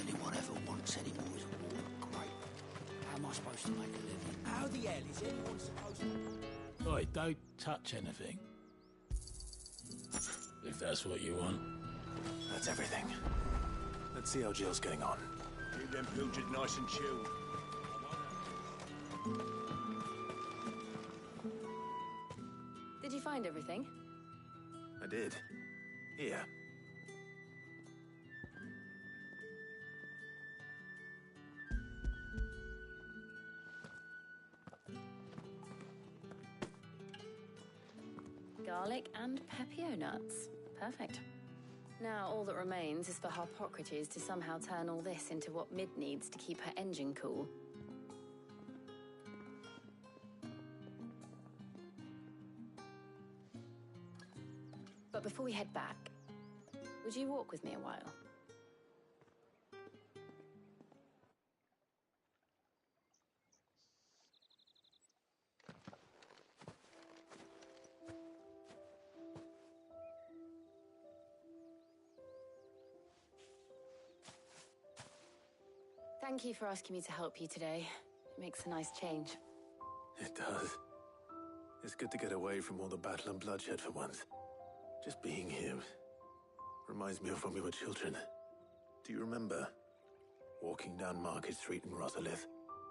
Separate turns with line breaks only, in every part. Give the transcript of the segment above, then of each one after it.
anyone ever wants any more is all great. How am I supposed to make a living? How the hell is anyone supposed to...
Oi, don't touch anything. If that's what you want.
That's everything. Let's see how Jill's getting on.
Keep them pilchard nice and chilled.
Did you find everything?
I did. Here.
Garlic and pepio nuts. Perfect. Now all that remains is for Harpocrates to somehow turn all this into what Mid needs to keep her engine cool. But before we head back, would you walk with me a while? Thank you for asking me to help you today. It makes a nice change.
It does. It's good to get away from all the battle and bloodshed for once. Just being here reminds me of when we were children. Do you remember? Walking down Market Street in Rosalith,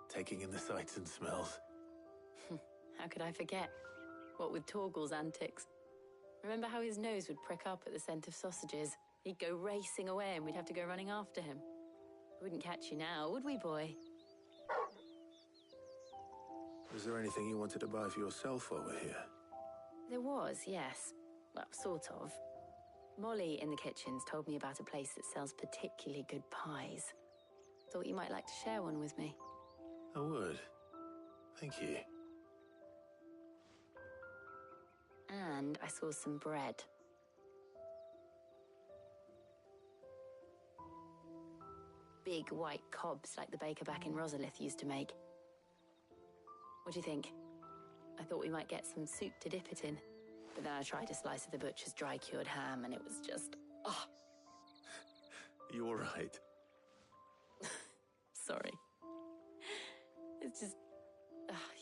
taking in the sights and smells.
How could I forget? What with Torgal's antics. Remember how his nose would prick up at the scent of sausages? He'd go racing away and we'd have to go running after him. We wouldn't catch you now, would we, boy?
Was there anything you wanted to buy for yourself while we're here?
There was, yes. Well, sort of. Molly in the kitchens told me about a place that sells particularly good pies. Thought you might like to share one with me.
I would. Thank you.
And I saw some bread. Big white cobs like the baker back in Rosalith used to make. What do you think? I thought we might get some soup to dip it in. But then I tried a slice of the butcher's dry-cured ham and it was just... oh.
You all right?
Sorry. It's just...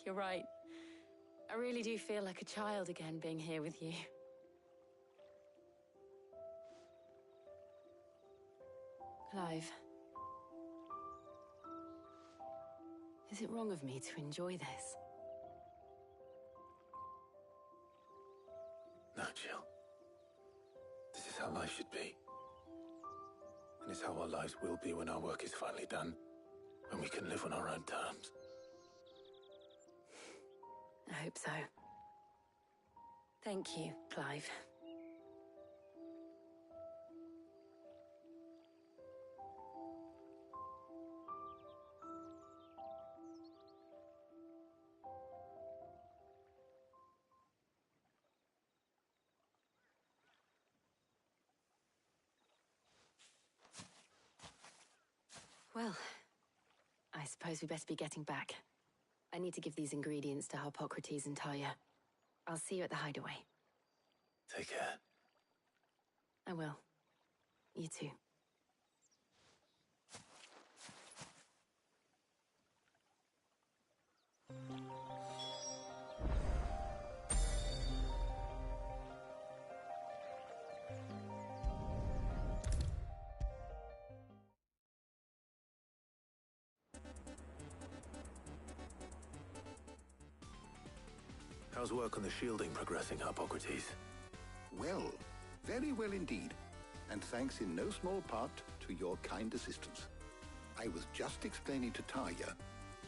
you're right. I really do feel like a child again being here with you. Clive. Is it wrong of me to enjoy this?
No, Jill. This is how life should be. And it's how our lives will be when our work is finally done. When we can live on our own terms.
I hope so. Thank you, Clive. Well, I suppose we better be getting back. I need to give these ingredients to Harpocrates and Talia. I'll see you at the hideaway.
Take care.
I will. You too.
How's work on the shielding progressing, Harpocrates?
Well, very well indeed. And thanks in no small part to your kind assistance. I was just explaining to Talia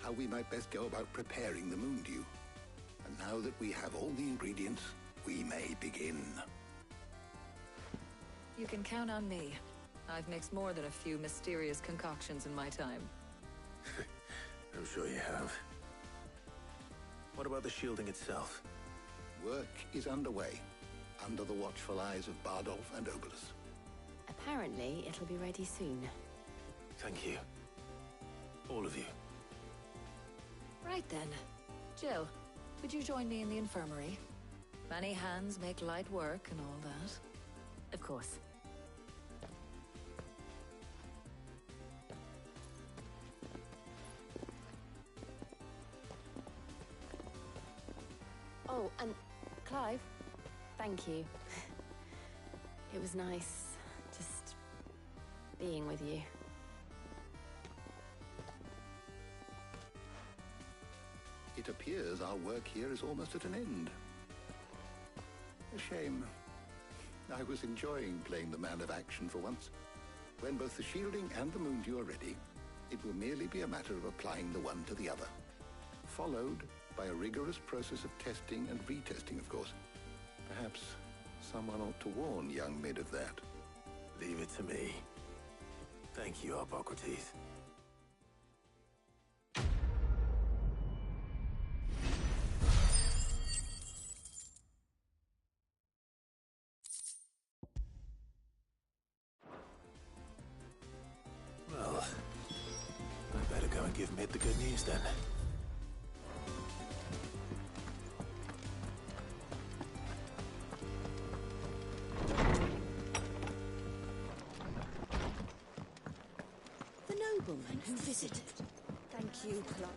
how we might best go about preparing the moon dew. And now that we have all the ingredients, we may begin.
You can count on me. I've mixed more than a few mysterious concoctions in my time.
I'm sure you have. What about the shielding itself?
Work is underway, under the watchful eyes of Bardolph and Obolus.
Apparently, it'll be ready soon.
Thank you. All of you.
Right then. Jill, would you join me in the infirmary? Many hands make light work and all that.
Of course. Oh, and Clive, thank you. It was nice just being with you.
It appears our work here is almost at an end. A shame. I was enjoying playing the man of action for once. When both the shielding and the moondew are ready, it will merely be a matter of applying the one to the other, followed by a rigorous process of testing and retesting, of course. Perhaps someone ought to warn young Mid of that.
Leave it to me. Thank you, Hippocrates. Well, I better go and give Mid the good news then.
The nobleman who visited. Thank you, Clark.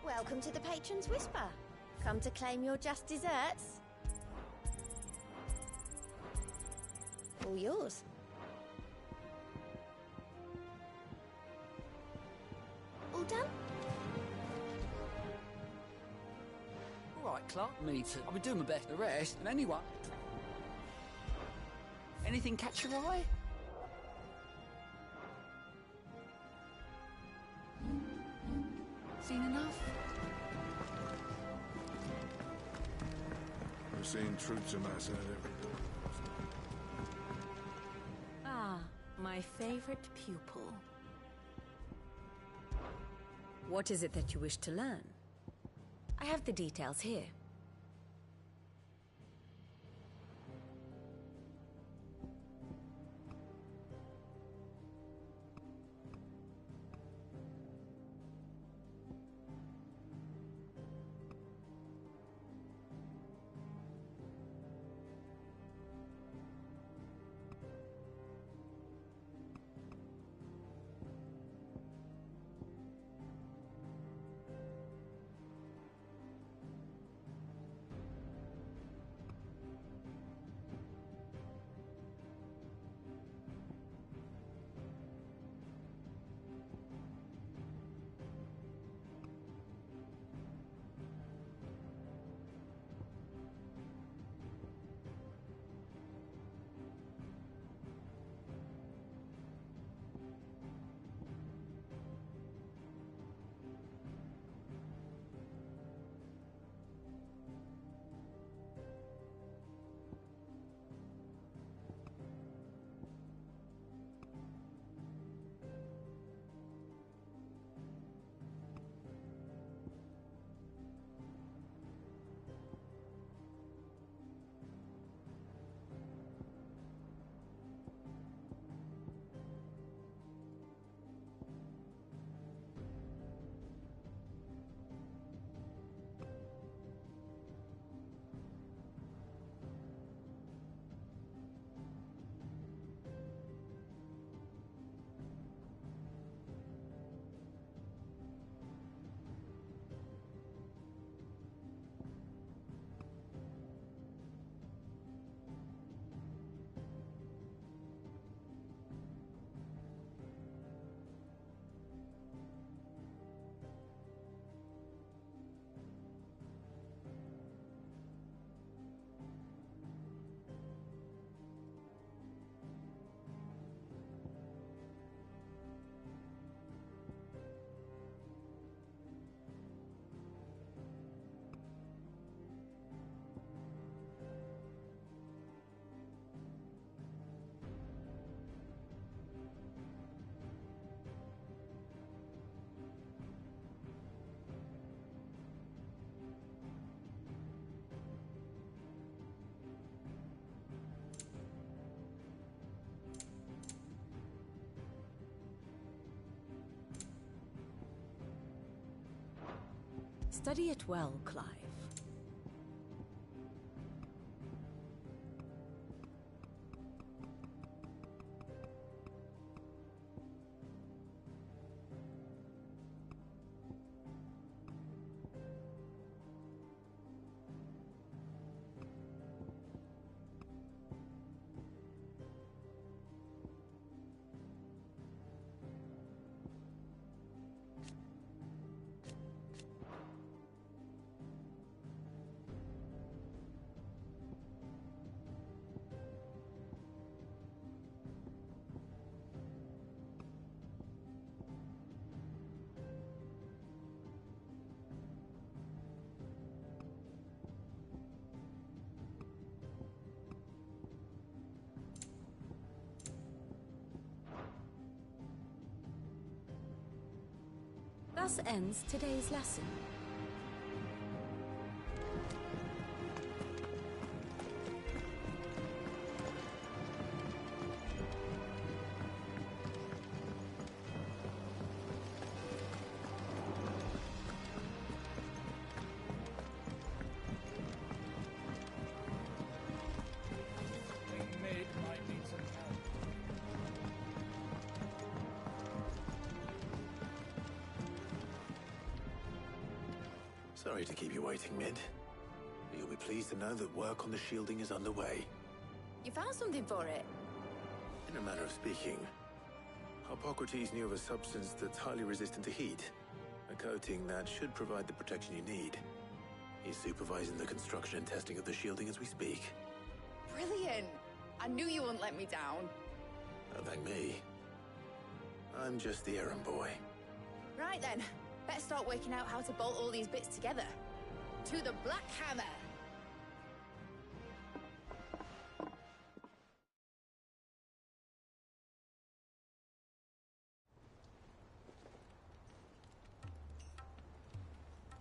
Welcome to the Patron's Whisper. Come to claim your just desserts? All yours. All done?
All right, Clark. Me too. I'll be doing my best. The rest, and anyone. Anything catch your eye? Seen enough?
We've seen troops amassing at every door.
Ah, my favorite pupil. What is it that you wish to learn? I have the details here. Study it well, Clive. Thus ends today's lesson.
Mid might need some help.
Sorry to keep you waiting, Mid. But you'll be pleased to know that work on the shielding is underway.
You found something for it?
In a manner of speaking, Hippocrates knew of a substance that's highly resistant to heat. A coating that should provide the protection you need. He's supervising the construction and testing of the shielding as we speak.
Brilliant! I knew you wouldn't let me down.
Don't thank me. I'm just the errand boy.
Right then, let's start working out how to bolt all these bits together. To the Black Hammer!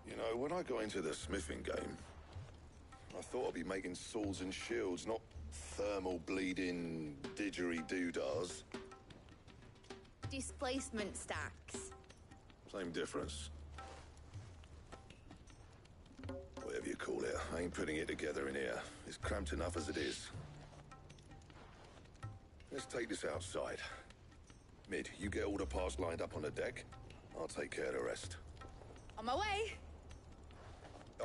You know, when I got into the smithing game, I thought I'd be making swords and shields, not thermal bleeding didgeridoo-dahs.
Displacement stacks.
Same difference. Whatever you call it, I ain't putting it together in here. It's cramped enough as it is. Let's take this outside. Mid, you get all the parts lined up on the deck. I'll take care of the rest.
On my way!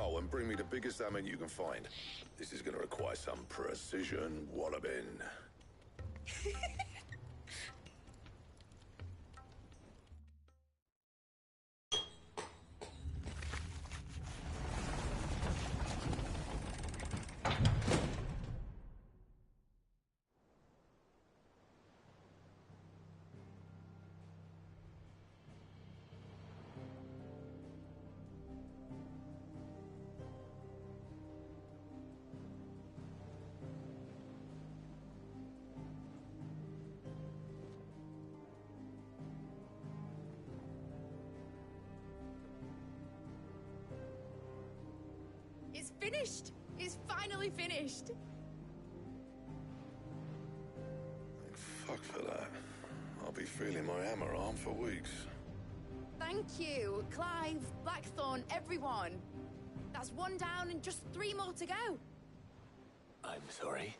Oh, and bring me the biggest hammer you can find. This is gonna require some precision walloping.
It's finished! It's finally finished!
Thank fuck for that. I'll be feeling my hammer arm for weeks.
Thank you, Clive, Blackthorn, everyone. That's one down and just 3 more to go.
I'm sorry.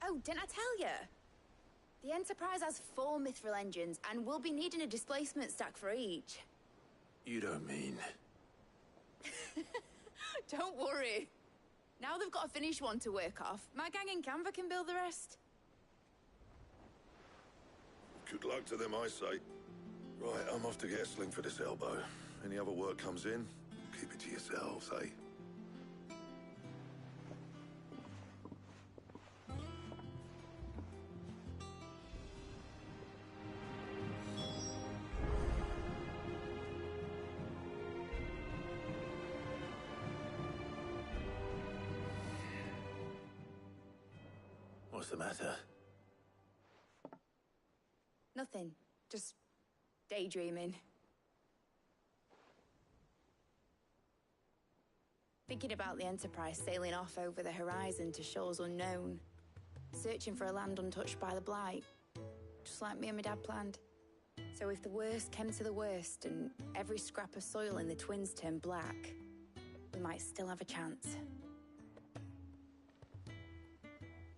Oh, didn't I tell you? The Enterprise has 4 mithril engines, and we'll be needing a displacement stack for each.
You don't mean...
Don't worry. Now they've got a finished one to work off, my gang in Canva can build the rest.
Good luck to them, I say. Right, I'm off to get a sling for this elbow. Any other work comes in, keep it to yourselves, eh?
What's the matter?
Nothing. Just daydreaming. Thinking about the Enterprise sailing off over the horizon to shores unknown. Searching for a land untouched by the Blight. Just like me and my dad planned. So if the worst came to the worst and every scrap of soil in the twins turned black, we might still have a chance.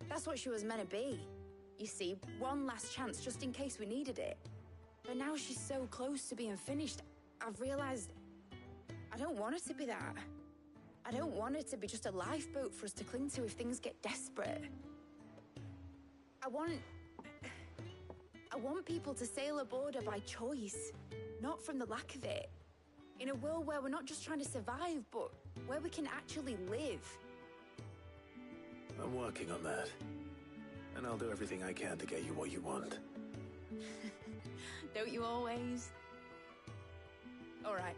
That's what she was meant to be. You see, one last chance just in case we needed it. But now she's so close to being finished, I've realized I don't want her to be that. I don't want her to be just a lifeboat for us to cling to if things get desperate. I want people to sail aboard her by choice, not from the lack of it. In a world where we're not just trying to survive, but where we can actually live.
I'm working on that. And I'll do everything I can to get you what you want.
Don't you always? All right.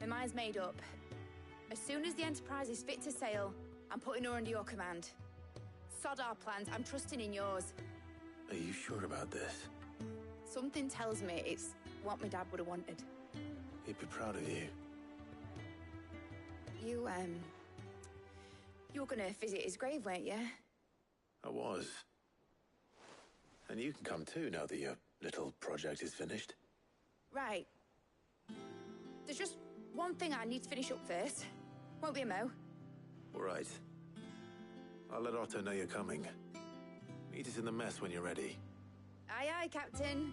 My mind's made up. As soon as the Enterprise is fit to sail, I'm putting her under your command. Sod our plans, I'm trusting in yours.
Are you sure about this?
Something tells me it's what my dad would have wanted.
He'd be proud of you.
You were gonna visit his grave, weren't you?
I was. And you can come too now that your little project is finished.
Right. There's just one thing I need to finish up first. Won't be a mo.
All right. I'll let Otto know you're coming. Meet us in the mess when you're ready.
Aye, aye, Captain.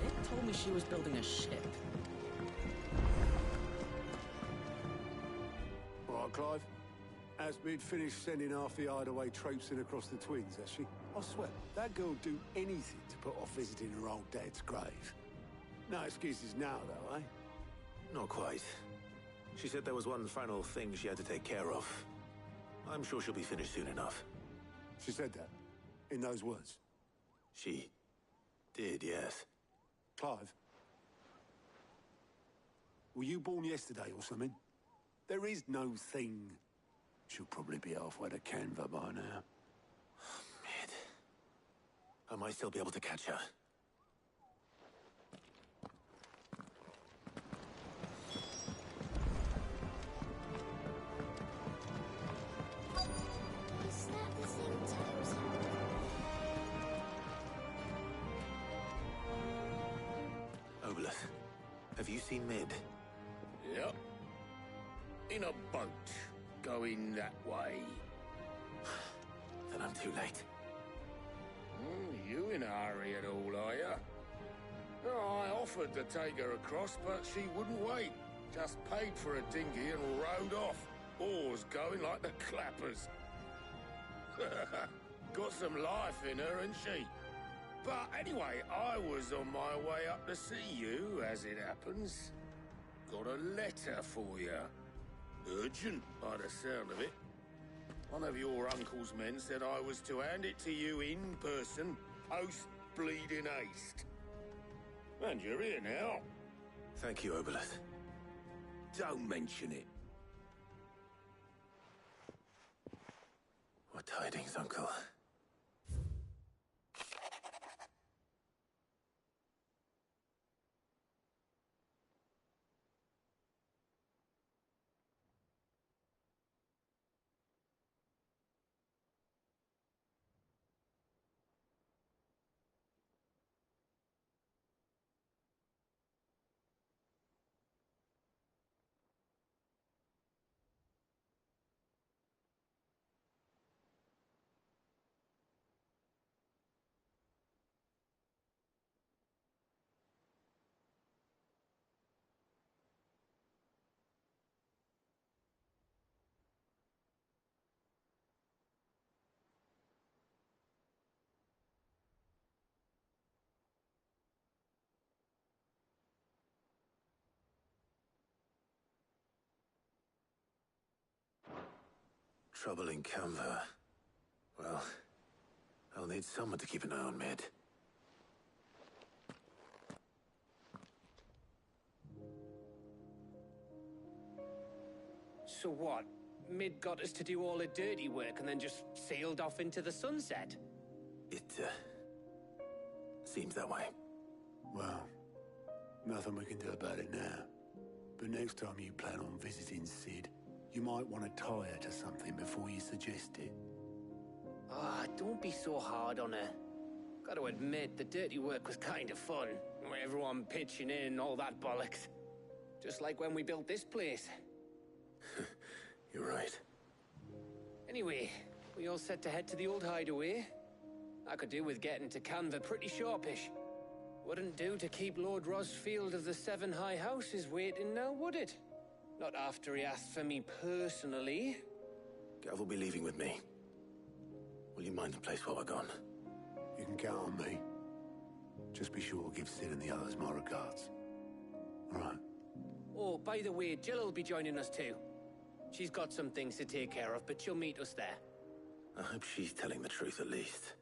It told me she was building a ship.
Right, Clive. Has been finished sending half the hideaway traipsing across the twins, has she? I swear, that girl'd do anything to put off visiting her old dad's grave. No excuses now, though, eh?
Not quite. She said there was one final thing she had to take care of. I'm sure she'll be finished soon enough.
She said that? In those words?
She did, yes.
Clive? Were you born yesterday or something? There is no thing. She'll probably be halfway to Canva by now.
Mid. I might still be able to catch her.
Is that the thing Thames had?
Obolus, have you seen Mid?
Yep. In a boat. Going that way.
Then I'm too late.
You in a hurry at all, are you? Oh, I offered to take her across, but she wouldn't wait. Just paid for a dinghy and rowed off. Oars going like the clappers. Got some life in her, ain't she? But anyway, I was on my way up to see you, as it happens. Got a letter for you. Urgent, by the sound of it. One of your uncle's men said I was to hand it to you in person, post-bleeding haste. And you're here now.
Thank you, Obolus.
Don't mention it.
What tidings, Uncle? Trouble in Canva. Well, I'll need someone to keep an eye on Mid.
So what? Mid got us to do all the dirty work and then just sailed off into the sunset?
It, seems that way.
Well, nothing we can do about it now. But next time you plan on visiting Sid, You might want to tie her to something before you suggest it.
Ah, don't be so hard on her. Gotta admit, the dirty work was kind of fun. Everyone pitching in and all that bollocks. Just like when we built this place.
You're right.
Anyway, we all set to head to the old hideaway. I could do with getting to Canva pretty sharpish. Wouldn't do to keep Lord Rosfield of the Seven High Houses waiting now, would it? Not after he asked for me personally.
Gav will be leaving with me. Will you mind the place while we're gone?
You can count on me. Just be sure to give Sid and the others my regards. All right.
Oh, by the way, Jill will be joining us too. She's got some things to take care of, but she'll meet us there.
I hope she's telling the truth at least.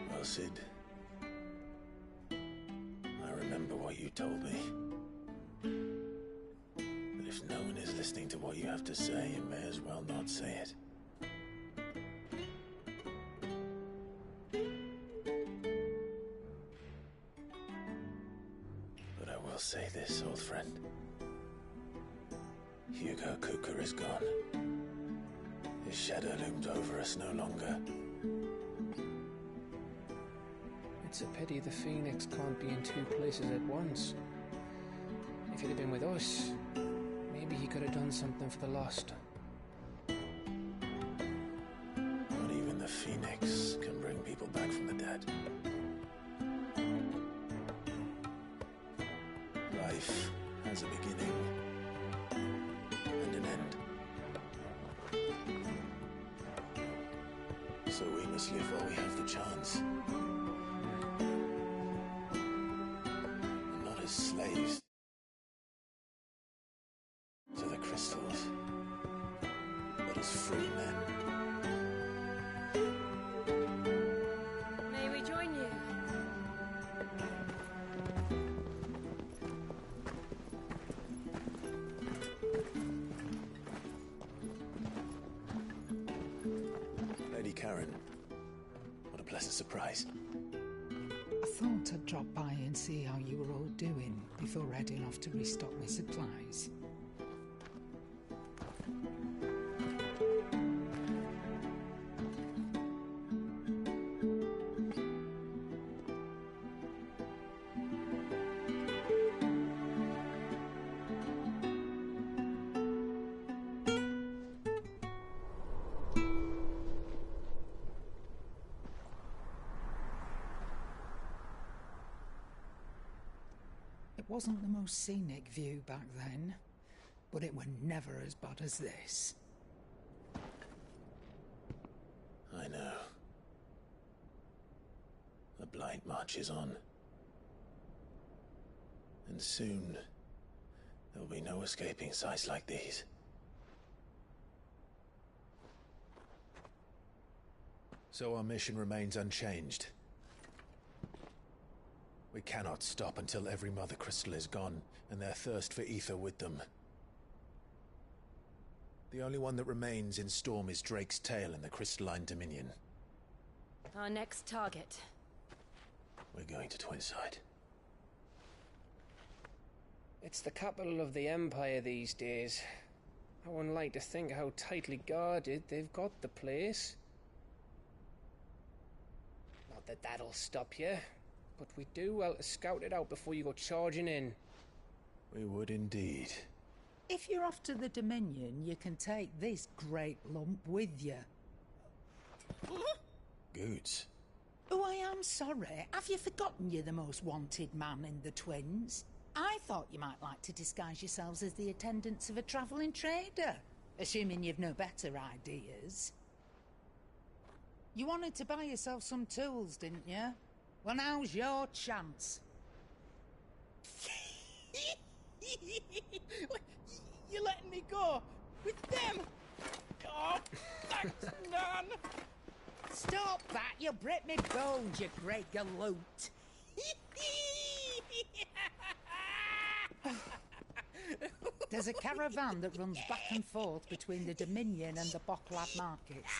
Well, Sid, I remember what you told me. That if no one is listening to what you have to say, you may as well not say it. But I will say this, old friend. Hugo Cooker is gone. His shadow looms over us no longer.
It's a pity the Phoenix can't be in two places at once. If he'd have been with us, maybe he could have done something for the lost.
Not even the Phoenix can bring people back from the dead. Life has a beginning and an end. So we must live while we have the chance. Not as slaves to the crystals, but as free men.
May we join you?
Lady Karen, what a pleasant surprise.
I thought I'd drop by and see how you were all doing before heading off to restock my supplies. It wasn't the most scenic view back then, but it were never as bad as this.
I know. The Blight marches on. And soon, there will be no escaping sights like these. So our mission remains unchanged. We cannot stop until every Mother Crystal is gone, and their thirst for ether with them. The only one that remains in Storm is Drake's Tail in the Crystalline Dominion.
Our next target.
We're going to Twinside.
It's the capital of the Empire these days. I wouldn't like to think how tightly guarded they've got the place. Not that that'll stop you, but we do well to scout it out before you go charging in.
We would indeed.
If you're off to the Dominion, you can take this great lump with you.
Goots.
Oh, I am sorry. Have you forgotten you're the most wanted man in the Twins? I thought you might like to disguise yourselves as the attendants of a travelling trader, assuming you've no better ideas. You wanted to buy yourself some tools, didn't you? Well, now's your chance.
You're letting me go with them? Oh, thanks, Nan.
Stop that! You'll break me bones, you great galoot. There's a caravan that runs back and forth between the Dominion and the Bocklad markets.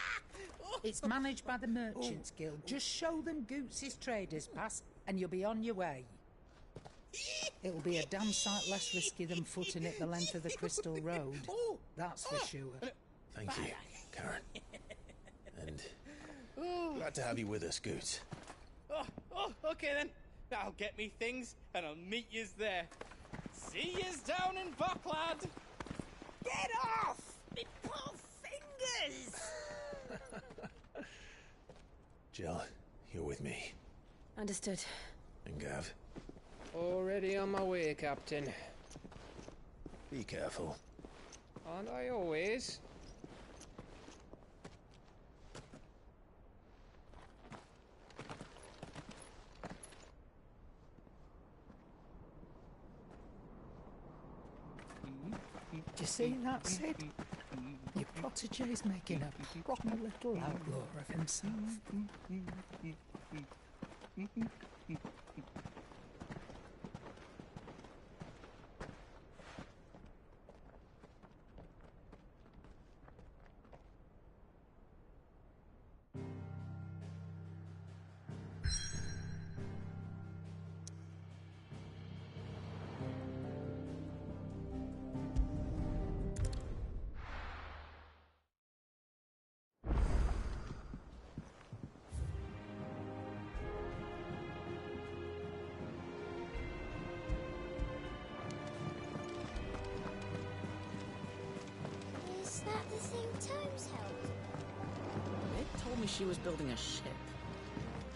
It's managed by the Merchants Guild. Just show them Goots' traders pass and you'll be on your way. It'll be a damn sight less risky than footing it the length of the Crystal Road. That's for sure.
Thank you, Karen. And glad to have you with us, Goots.
Okay then. I'll get me things and I'll meet yous there. See yous down in Bocklad.
Get off! Me poor fingers!
Jill, you're with me.
Understood.
And Gav.
Already on my way, Captain.
Be careful.
Aren't I always?
Do you see that, Sid? Your protege's making a proper little outlaw of himself.
Is that the thing Tomes held?
It told me she was building a ship.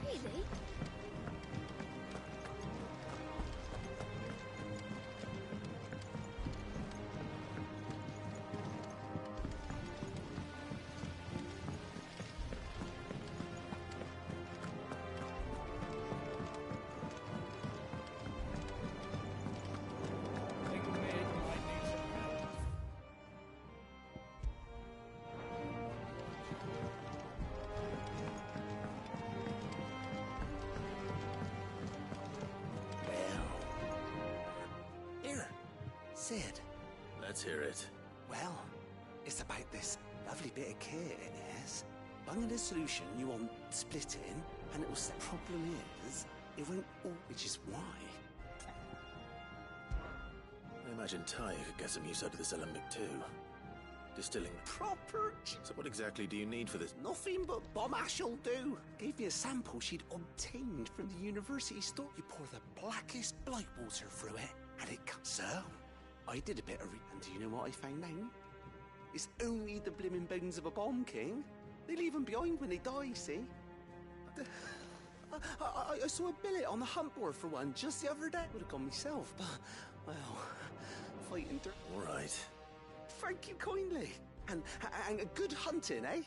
Really?
Sid.
Let's hear it.
Well, it's about this lovely bit of kit, it is. Bunging a solution you want splitting, and it will set. Problem is, it won't all, which is why.
I imagine Ty could get some use out of this alembic too. Distilling
Proper.
So what exactly do you need for this?
Nothing but bomb ash'll do. Gave me a sample she'd obtained from the university store. You pour the blackest blight water through it, and it comes. So, I did a bit of and do you know what I found out? It's only the blimmin' bones of a bomb king. They leave them behind when they die, see? I saw a billet on the hunt board for one just the other day. Would have gone myself, but, well, fighting dirt.
All right.
Thank you kindly. And good hunting, eh?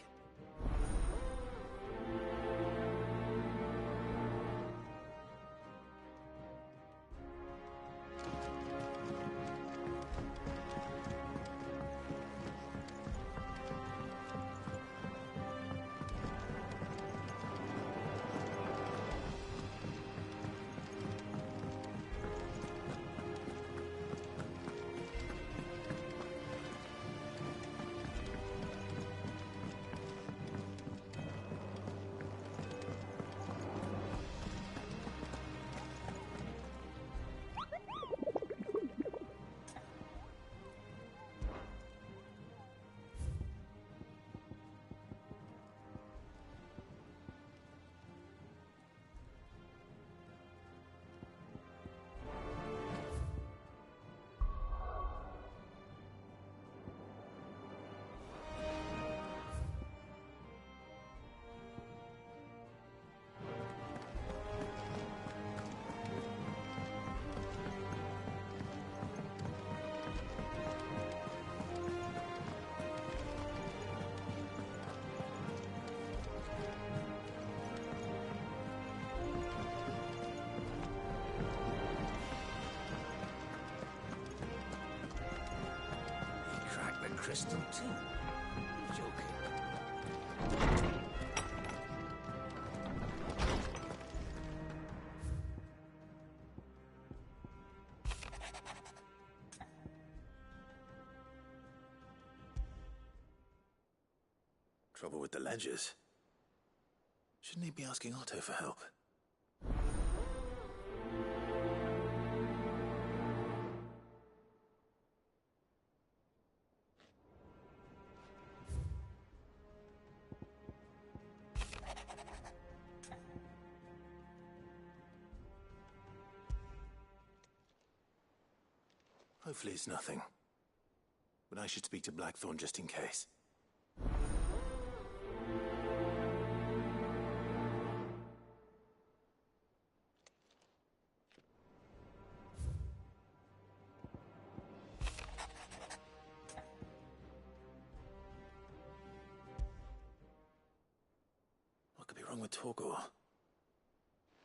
crystal too. You're joking.
Trouble with the ledgers. Shouldn't he be asking Otto for help? Hopefully it's nothing. But I should speak to Blackthorn just in case. What could be wrong with Torgor?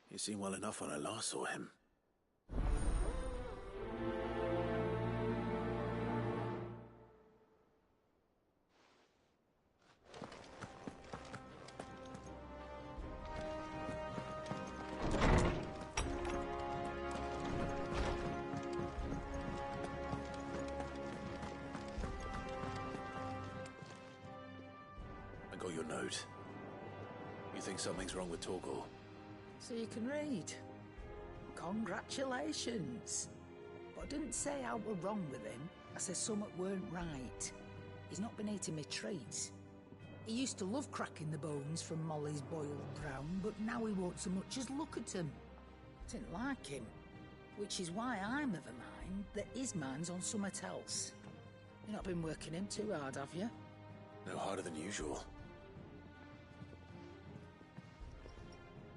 He seemed well enough when I last saw him. I got your note. You think something's wrong with Torgor?
So you can read. Congratulations. But I didn't say I were wrong with him. I said something weren't right. He's not been eating me treats. He used to love cracking the bones from Molly's boiled brown, but now he won't so much as look at 'em. Didn't like him. Which is why I'm of a mind that his mind's on something else. You've not been working him too hard, have you?
No harder than usual.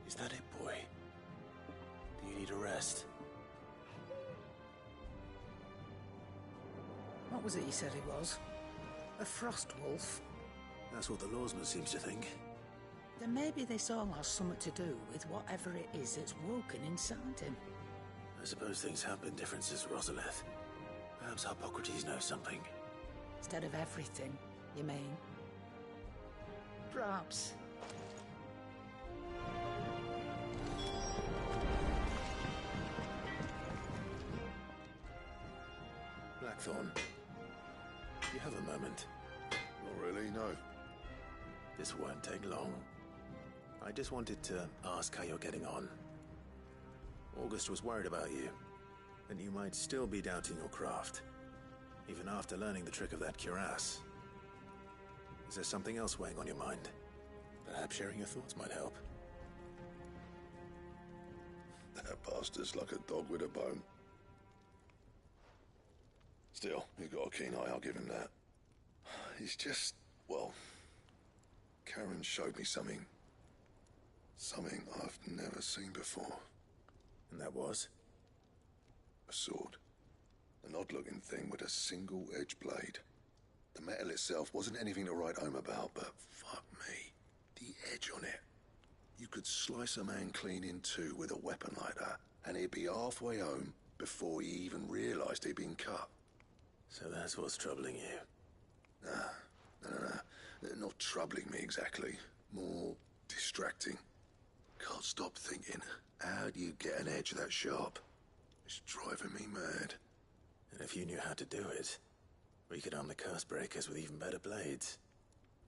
Is that it, boy? Do you need a rest?
What was it you said he was? A frost wolf?
That's what the lawsman seems to think.
Then maybe this all has something to do with whatever it is that's woken inside him.
I suppose things have been different since Rosalith. Perhaps Hippocrates knows something.
Instead of everything, you mean? Perhaps.
Blackthorn, do you have a moment?
Not really, no.
This won't take long. I just wanted to ask how you're getting on. August was worried about you, and you might still be doubting your craft, even after learning the trick of that cuirass. Is there something else weighing on your mind? Perhaps sharing your thoughts might help.
That bastard's like a dog with a bone. Still, he's got a keen eye, I'll give him that. He's just, well, Karen showed me something. Something I've never seen before.
And that was?
A sword. An odd-looking thing with a single-edged blade. The metal itself wasn't anything to write home about, but fuck me. The edge on it. You could slice a man clean in two with a weapon like that, and he'd be halfway home before he even realized he'd been cut.
So that's what's troubling you?
No. Not troubling me exactly. More distracting. Can't stop thinking, how do you get an edge that sharp? It's driving me mad.
And if you knew how to do it, we could arm the curse breakers with even better blades.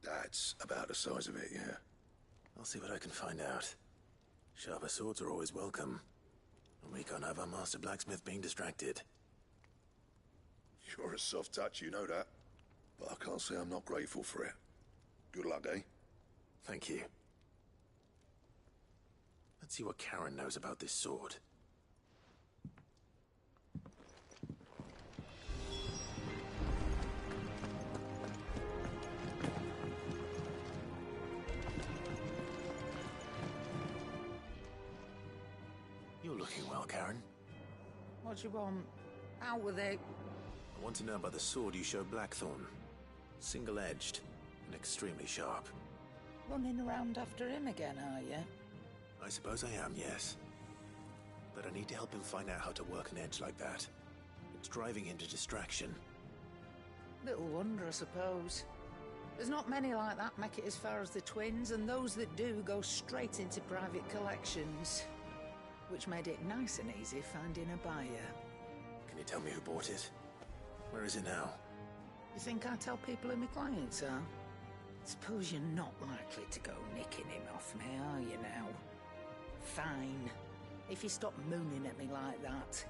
That's about the size of it, yeah.
I'll see what I can find out. Sharper swords are always welcome. And we can't have our master blacksmith being distracted.
You're a soft touch, you know that. But I can't say I'm not grateful for it. Good luck, eh?
Thank you. Let's see what Karen knows about this sword. You're looking well, Karen.
What do you want? Out with it.
I want to know about the sword you showed Blackthorn. Single-edged and extremely sharp.
Running around after him again, are you?
I suppose I am, yes. But I need to help him find out how to work an edge like that. It's driving him to distraction.
Little wonder, I suppose. There's not many like that make it as far as the twins, and those that do go straight into private collections. Which made it nice and easy finding a buyer.
Can you tell me who bought it? Where is it now?
You think I tell people who my clients are? Suppose you're not likely to go nicking him off me, are you now? Fine. If you stop mooning at me like that.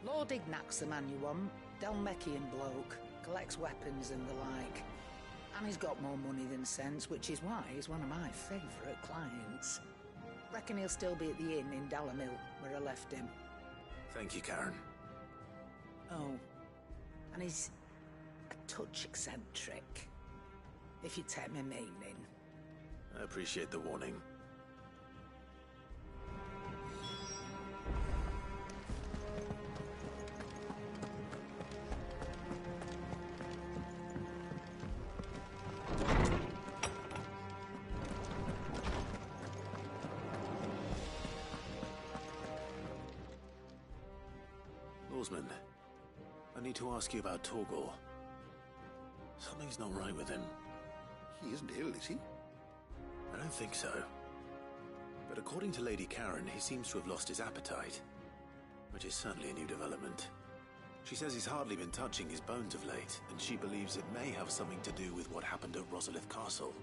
Lord Ignac's the man you want. Dalmekian bloke. Collects weapons and the like. And he's got more money than sense, which is why he's one of my favourite clients. Reckon he'll still be at the inn in Dalamil, where I left him.
Thank you, Karen.
Oh, and he's a touch eccentric, if you take my meaning.
I appreciate the warning. Lawsman, I need to ask you about Torgor. Something's not right with him.
He isn't ill, is he?
I don't think so. But according to Lady Karen, he seems to have lost his appetite, which is certainly a new development. She says he's hardly been touching his bones of late, and she believes it may have something to do with what happened at Rosalith Castle.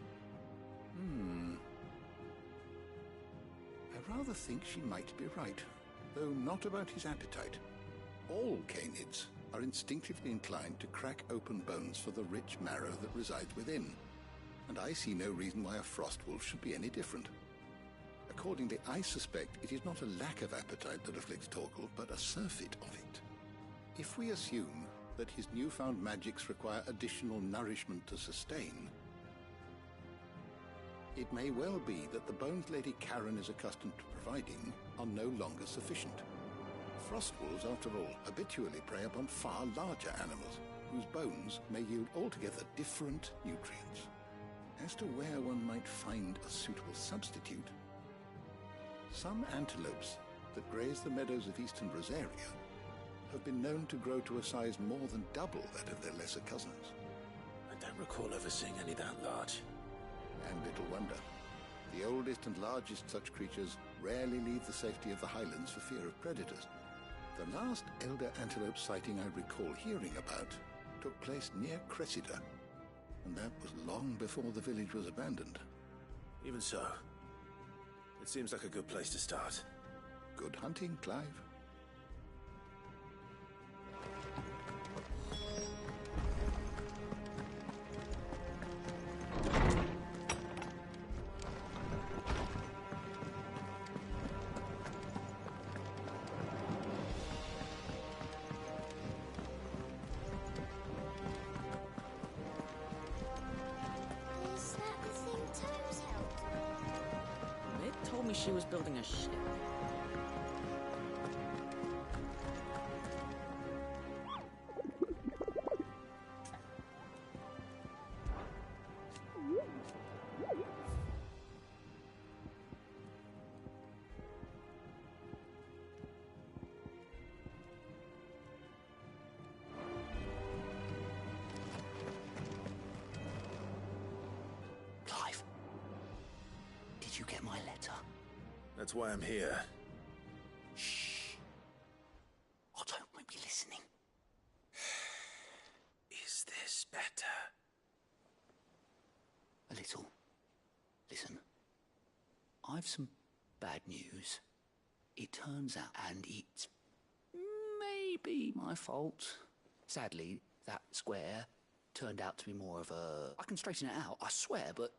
I rather think she might be right, though not about his appetite. All canids are instinctively inclined to crack open bones for the rich marrow that resides within, and I see no reason why a frost wolf should be any different. Accordingly, I suspect it is not a lack of appetite that afflicts Torgal, but a surfeit of it. If we assume that his newfound magics require additional nourishment to sustain, it may well be that the bones Lady Karen is accustomed to providing are no longer sufficient. Frost wolves, after all, habitually prey upon far larger animals, whose bones may yield altogether different nutrients. As to where one might find a suitable substitute, some antelopes that graze the meadows of eastern Rosaria have been known to grow to a size more than double that of their lesser cousins.
I don't recall ever seeing any that large.
And little wonder. The oldest and largest such creatures rarely leave the safety of the highlands for fear of predators. The last elder antelope sighting I recall hearing about took place near Cressida, and that was long before the village was abandoned.
Even so, it seems like a good place to start.
Good hunting, Clive.
She was building a ship.
Clive, did you get my letter?
That's why I'm here.
Shh. Otto might be listening.
Is this better?
A little. Listen. I've some bad news. It turns out, and it's maybe my fault. Sadly, that square turned out to be more of a... I can straighten it out, I swear, but...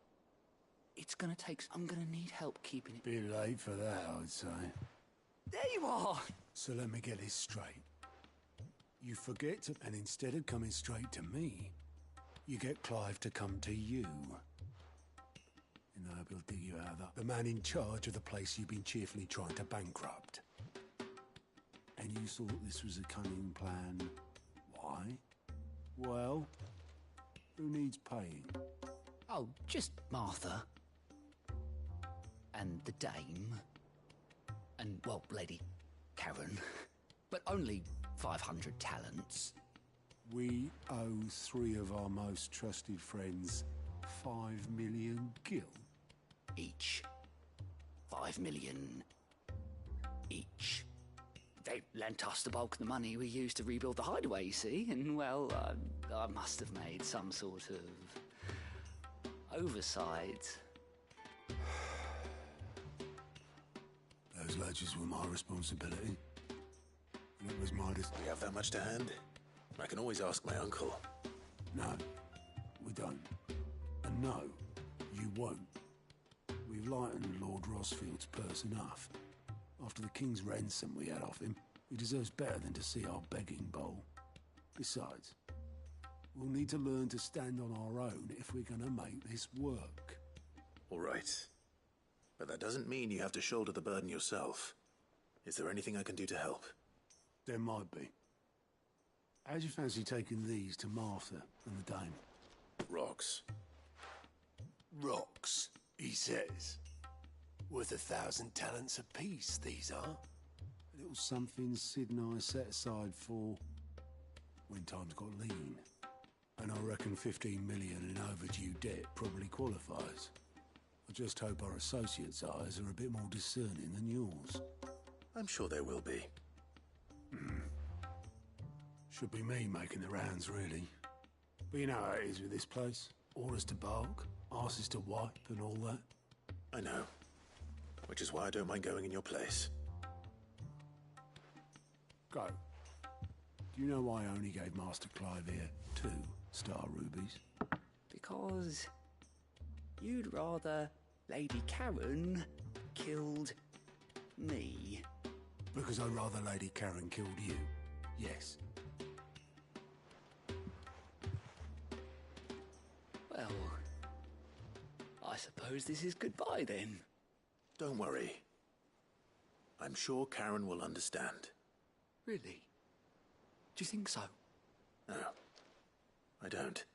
It's gonna take... I'm gonna need help keeping it...
Bit late for that, I'd say.
There you are!
So let me get this straight. You forget to... And instead of coming straight to me, you get Clive to come to you. And I will dig you out of that. The man in charge of the place you've been cheerfully trying to bankrupt. And you thought this was a cunning plan. Why? Well, who needs paying?
Oh, just Martha. And the dame. And, well, Lady Karen. But only 500 talents.
We owe 3 of our most trusted friends 5 million gil.
Each. 5 million. Each. They lent us the bulk of the money we used to rebuild the hideaway, you see, and, well, I must have made some sort of oversight.
Those ledgers were my responsibility. And it was my
Do we have that much to hand? I can always ask my uncle.
No, we don't. And no, you won't. We've lightened Lord Rosfield's purse enough. After the king's ransom we had off him, he deserves better than to see our begging bowl. Besides, we'll need to learn to stand on our own if we're gonna make this work.
All right. But that doesn't mean you have to shoulder the burden yourself. Is there anything I can do to help?
There might be. How'd you fancy taking these to Martha and the Dame?
Rocks.
Rocks, he says. Worth 1,000 talents apiece, these are.
A little something Sid and I set aside for when times got lean. And I reckon 15 million in overdue debt probably qualifies. I just hope our associates' eyes are a bit more discerning than yours.
I'm sure there will be.
Should be me making the rounds, really. But you know how it is with this place. Orders to bark, arses to wipe and all that.
I know. Which is why I don't mind going in your place.
Go. Do you know why I only gave Master Clive here 2 star rubies?
Because you'd rather Lady Karen killed me.
Because I'd rather Lady Karen killed you. Yes.
Well, I suppose this is goodbye then.
Don't worry. I'm sure Karen will understand.
Really? Do you think so?
No, I don't.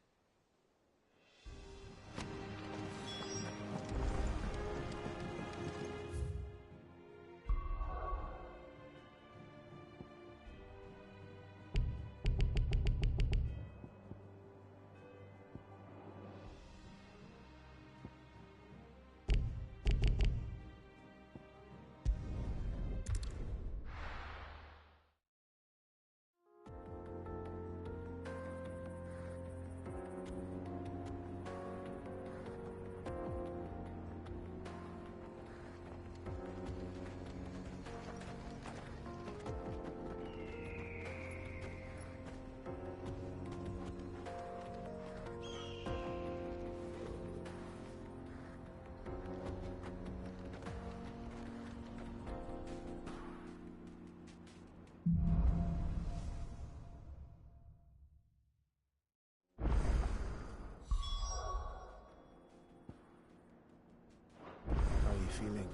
How are you feeling?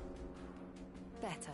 Better.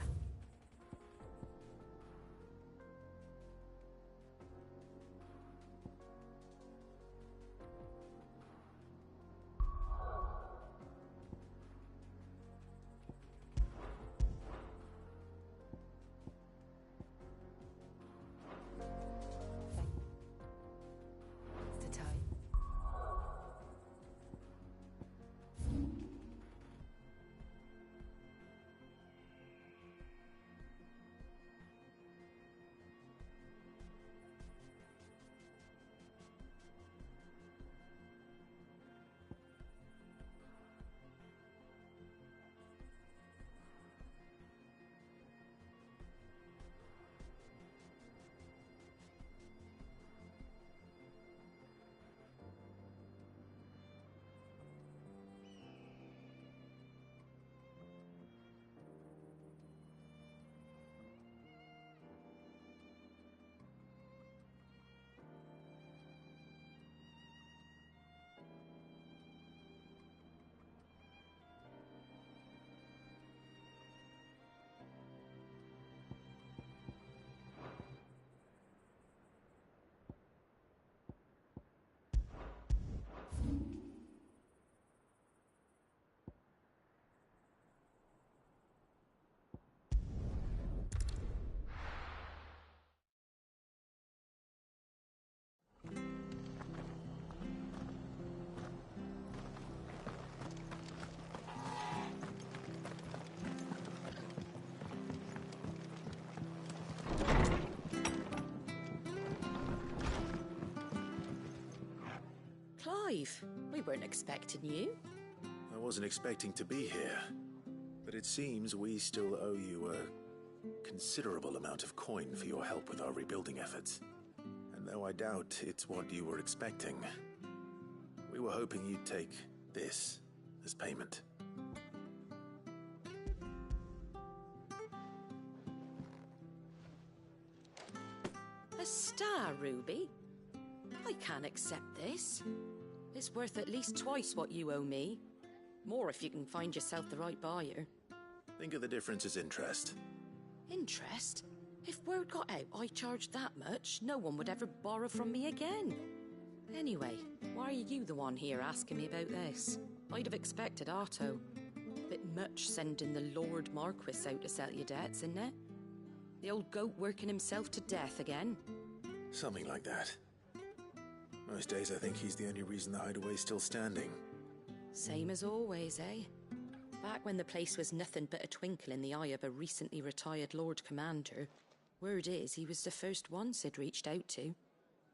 alive. We weren't expecting you.
I wasn't expecting to be here, but it seems we still owe you a considerable amount of coin for your help with our rebuilding efforts. And though I doubt it's what you were expecting, we were hoping you'd take this as payment.
A star ruby? I can't accept this. It's worth at least twice what you owe me. More if you can find yourself the right buyer.
Think of the difference as interest.
Interest? If word got out I charged that much, no one would ever borrow from me again. Anyway, why are you the one here asking me about this? I'd have expected Otto. Bit much sending the Lord Marquis out to settle your debts, isn't it? The old goat working himself to death again?
Something like that. Most days I think he's the only reason the hideaway's still standing.
Same as always, eh? Back when the place was nothing but a twinkle in the eye of a recently retired Lord Commander, word is he was the first one Sid reached out to.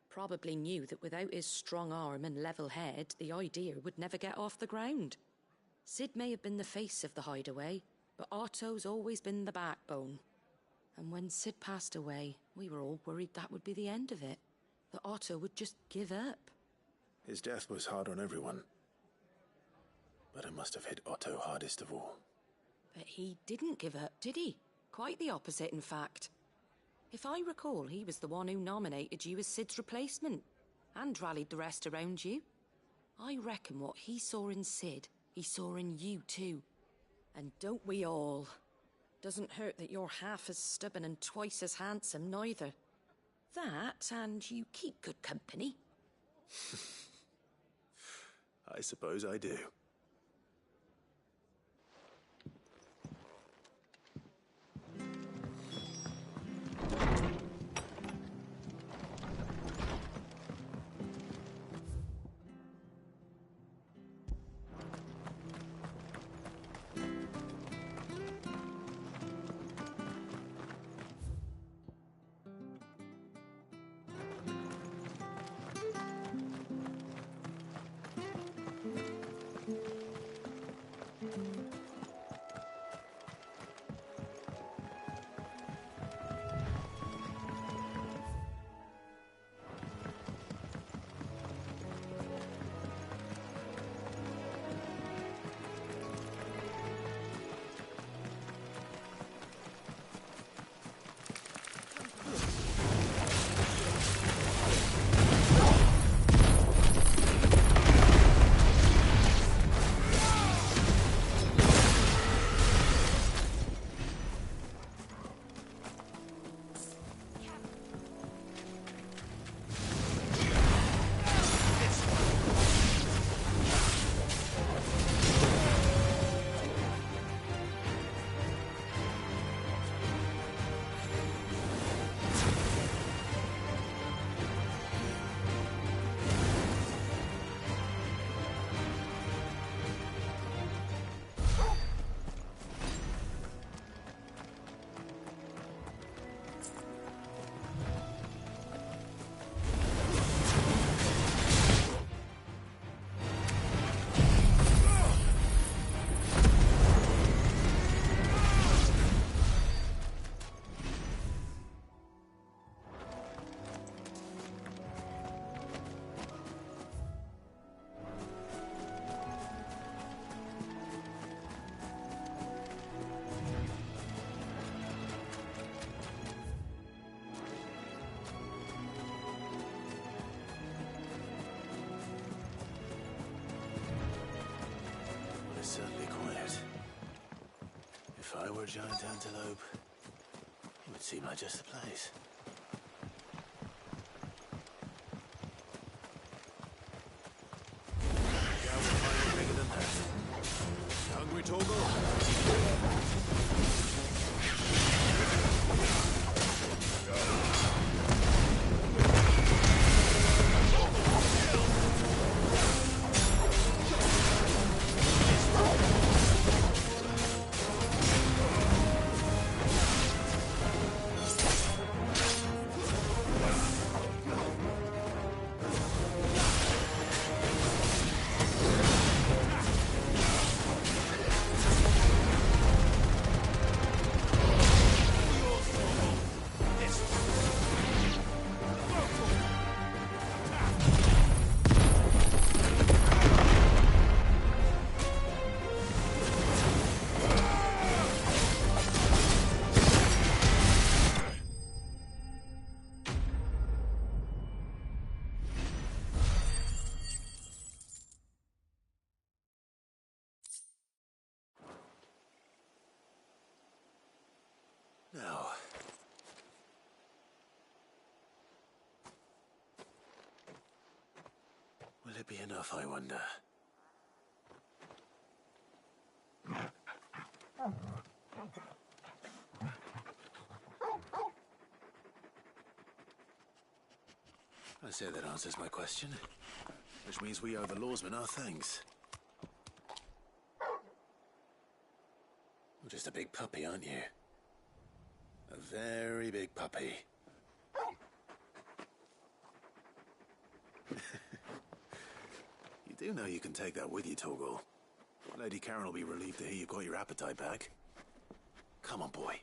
Probably knew that without his strong arm and level head, the idea would never get off the ground. Sid may have been the face of the hideaway, but Otto's always been the backbone. And when Sid passed away, we were all worried that would be the end of it. That Otto would just give up.
His death was hard on everyone. But it must have hit Otto hardest of all.
But he didn't give up, did he? Quite the opposite, in fact. If I recall, he was the one who nominated you as Sid's replacement, and rallied the rest around you. I reckon what he saw in Sid, he saw in you too. And don't we all? Doesn't hurt that you're half as stubborn and twice as handsome, neither. That, and you keep good company.
I suppose I do. Certainly quiet. If I were a giant antelope, it would seem like just the place. Yeah, we'll find one bigger than that. Hungry, Torgal? be enough, I wonder? I say that answers my question. Which means we owe the lawsmen our thanks. You're just a big puppy, aren't you? A very big puppy. You do know you can take that with you, Torgal. Lady Karen will be relieved to hear you've got your appetite back. Come on, boy.